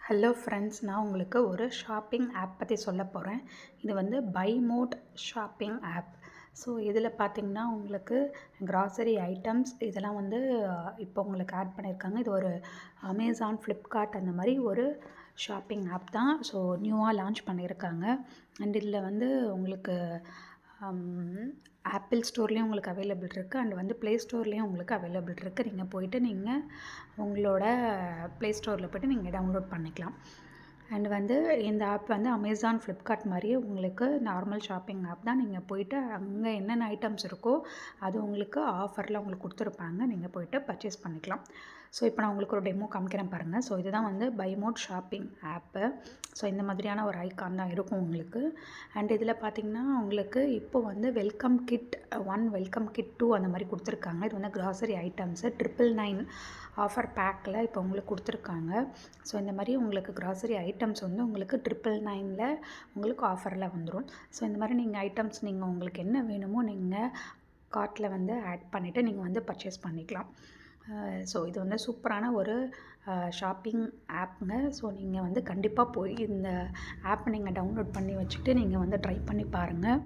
Hello friends, நான் உங்களுக்கு ஒரு ஷாப்பிங் ஆப் பற்றி சொல்ல போகிறேன். இது வந்து BuyMote ஷாப்பிங் ஆப். ஸோ இதில் பார்த்திங்கன்னா உங்களுக்கு கிராசரி ஐட்டம்ஸ் இதெல்லாம் வந்து இப்போ உங்களுக்கு ஆட் பண்ணியிருக்காங்க. இது ஒரு அமேசான், ஃப்ளிப்கார்ட் அந்த மாதிரி ஒரு ஷாப்பிங் ஆப் தான். ஸோ நியூவாக லான்ச் பண்ணியிருக்காங்க. அண்ட் இதில் வந்து உங்களுக்கு ஆப்பிள் ஸ்டோர்லேயும் உங்களுக்கு அவைலபிள் இருக்குது. அண்ட் வந்து ப்ளே ஸ்டோர்லேயும் உங்களுக்கு அவைலபிள் இருக்குது. நீங்கள் போய்ட்டு நீங்கள் உங்களோட ப்ளே ஸ்டோரில் போய்ட்டு நீங்கள் டவுன்லோட் பண்ணிக்கலாம். அண்ட் வந்து இந்த ஆப் வந்து அமேசான், ஃப்ளிப்கார்ட் மாதிரியே உங்களுக்கு நார்மல் ஷாப்பிங் ஆப் தான். நீங்கள் போய்ட்டு அங்கே என்னென்ன ஐட்டம்ஸ் இருக்கோ அது உங்களுக்கு ஆஃபரில் உங்களுக்கு கொடுத்துருப்பாங்க. நீங்கள் போய்ட்டு பர்ச்சேஸ் பண்ணிக்கலாம். ஸோ இப்போ நான் உங்களுக்கு ஒரு டெமோ காமிக்கிறேன் பாருங்கள். ஸோ இதுதான் வந்து BuyMote ஷாப்பிங் ஆப்பு. ஸோ இந்த மாதிரியான ஒரு ஐக்கான் தான் இருக்கும் உங்களுக்கு. அண்ட் இதில் பார்த்திங்கன்னா உங்களுக்கு இப்போ வந்து வெல்கம் கிட் 1, வெல்கம் கிட் 2 அந்த மாதிரி கொடுத்துருக்காங்க. இது வந்து கிராசரி ஐட்டம்ஸு 999 ஆஃபர் பேக்கில் இப்போ உங்களுக்கு கொடுத்துருக்காங்க. ஸோ இந்த மாதிரி உங்களுக்கு கிராசரி ஐட்டம்ஸ் வந்து உங்களுக்கு 999ல் உங்களுக்கு ஆஃபரில் வந்துடும். ஸோ இந்த மாதிரி நீங்கள் ஐட்டம்ஸ் நீங்கள் உங்களுக்கு என்ன வேணுமோ நீங்கள் கார்ட்டில் வந்து ஆட் பண்ணிவிட்டு நீங்கள் வந்து பர்ச்சேஸ் பண்ணிக்கலாம். ஸோ இது வந்து சூப்பரான ஒரு ஷாப்பிங் ஆப்புங்க. ஸோ நீங்கள் வந்து கண்டிப்பாக போய் இந்த ஆப்பை நீங்கள் டவுன்லோட் பண்ணி வச்சுட்டு நீங்கள் வந்து ட்ரை பண்ணி பாருங்கள்.